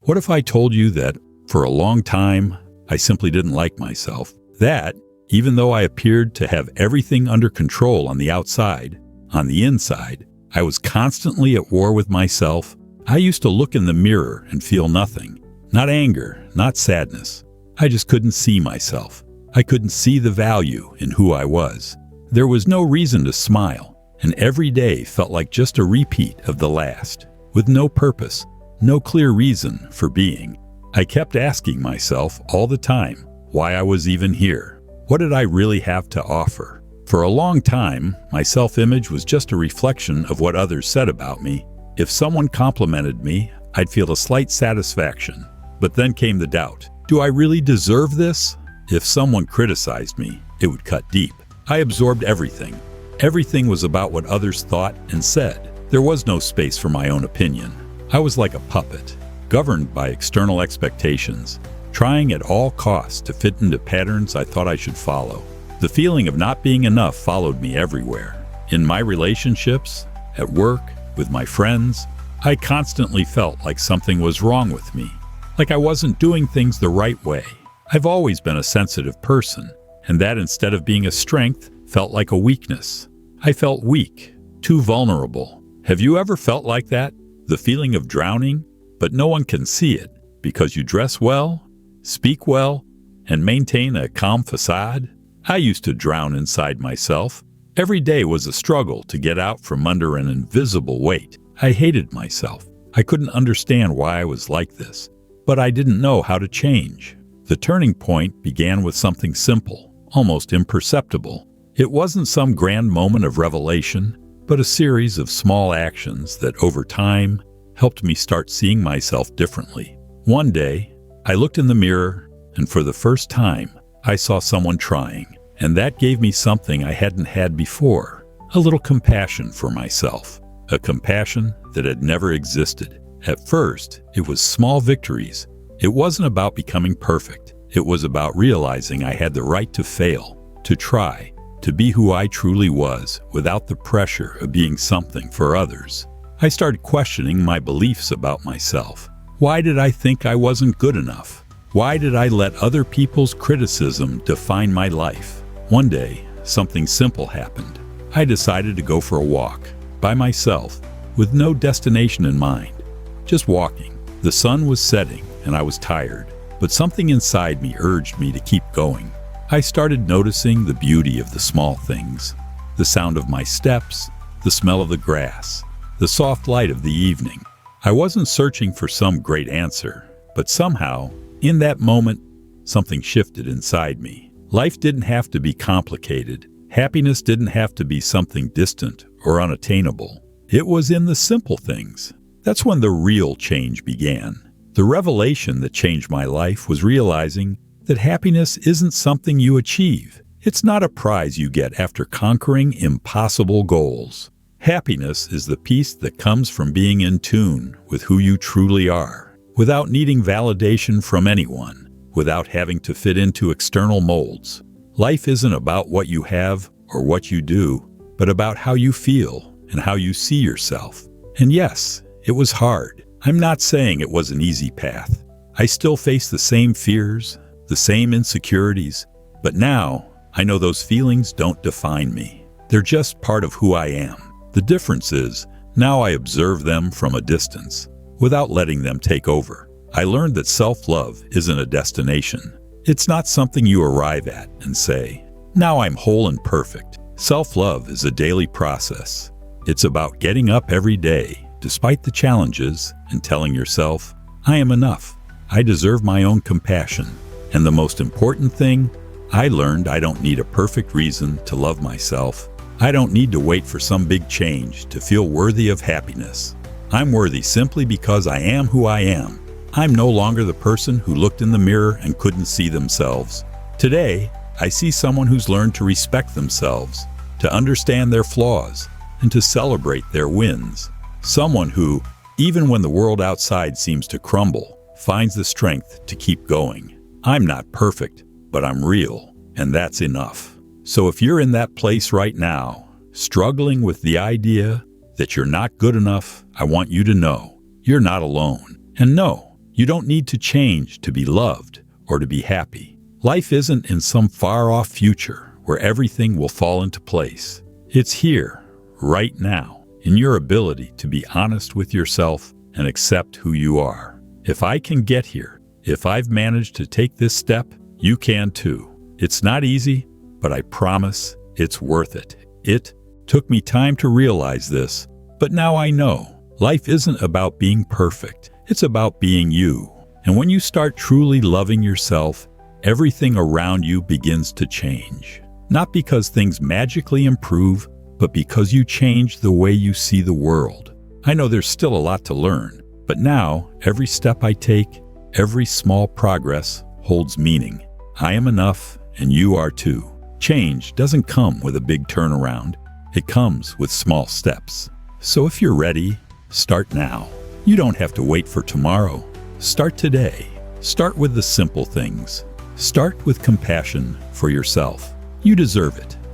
What if I told you that for a long time, I simply didn't like myself? That, even though I appeared to have everything under control on the outside, on the inside, I was constantly at war with myself. I used to look in the mirror and feel nothing. Not anger, not sadness. I just couldn't see myself. I couldn't see the value in who I was. There was no reason to smile, and every day felt like just a repeat of the last, with no purpose, no clear reason for being. I kept asking myself all the time why I was even here. What did I really have to offer? For a long time, my self-image was just a reflection of what others said about me. If someone complimented me, I'd feel a slight satisfaction. But then came the doubt. Do I really deserve this? If someone criticized me, it would cut deep. I absorbed everything. Everything was about what others thought and said. There was no space for my own opinion. I was like a puppet, governed by external expectations, trying at all costs to fit into patterns I thought I should follow. The feeling of not being enough followed me everywhere. In my relationships, at work, with my friends, I constantly felt like something was wrong with me, like I wasn't doing things the right way. I've always been a sensitive person, and that instead of being a strength, felt like a weakness. I felt weak, too vulnerable. Have you ever felt like that? The feeling of drowning, but no one can see it because you dress well, speak well, and maintain a calm facade? I used to drown inside myself. Every day was a struggle to get out from under an invisible weight. I hated myself. I couldn't understand why I was like this, but I didn't know how to change. The turning point began with something simple, almost imperceptible. It wasn't some grand moment of revelation, but a series of small actions that over time helped me start seeing myself differently. One day, I looked in the mirror, and for the first time, I saw someone trying, and that gave me something I hadn't had before, a little compassion for myself, a compassion that had never existed. At first, it was small victories. It wasn't about becoming perfect. It was about realizing I had the right to fail, to try, to be who I truly was without the pressure of being something for others. I started questioning my beliefs about myself. Why did I think I wasn't good enough? Why did I let other people's criticism define my life? One day, something simple happened. I decided to go for a walk, by myself, with no destination in mind. Just walking. The sun was setting and I was tired, but something inside me urged me to keep going. I started noticing the beauty of the small things, the sound of my steps, the smell of the grass, the soft light of the evening. I wasn't searching for some great answer, but somehow, in that moment, something shifted inside me. Life didn't have to be complicated. Happiness didn't have to be something distant or unattainable. It was in the simple things. That's when the real change began. The revelation that changed my life was realizing that happiness isn't something you achieve. It's not a prize you get after conquering impossible goals. Happiness is the peace that comes from being in tune with who you truly are, without needing validation from anyone, without having to fit into external molds. Life isn't about what you have or what you do, but about how you feel and how you see yourself. And yes, it was hard. I'm not saying it was an easy path. I still face the same fears, the same insecurities, but now I know those feelings don't define me. They're just part of who I am. The difference is, now I observe them from a distance, without letting them take over. I learned that self-love isn't a destination. It's not something you arrive at and say, now I'm whole and perfect. Self-love is a daily process. It's about getting up every day, despite the challenges, and telling yourself, I am enough. I deserve my own compassion. And the most important thing, I learned I don't need a perfect reason to love myself. I don't need to wait for some big change to feel worthy of happiness. I'm worthy simply because I am who I am. I'm no longer the person who looked in the mirror and couldn't see themselves. Today, I see someone who's learned to respect themselves, to understand their flaws, and to celebrate their wins. Someone who, even when the world outside seems to crumble, finds the strength to keep going. I'm not perfect, but I'm real, and that's enough. So if you're in that place right now, struggling with the idea that you're not good enough, I want you to know you're not alone. And no, You don't need to change to be loved or to be happy. Life isn't in some far-off future where everything will fall into place. It's here, right now, in your ability to be honest with yourself and accept who you are. If I can get here, if I've managed to take this step, you can too. It's not easy, but I promise it's worth it. It took me time to realize this, but now I know. Life isn't about being perfect. It's about being you. And when you start truly loving yourself, everything around you begins to change. Not because things magically improve, but because you change the way you see the world. I know there's still a lot to learn, but now every step I take, every small progress holds meaning. I am enough, and you are too. Change doesn't come with a big turnaround. It comes with small steps. So if you're ready, start now. You don't have to wait for tomorrow. Start today. Start with the simple things. Start with compassion for yourself. You deserve it.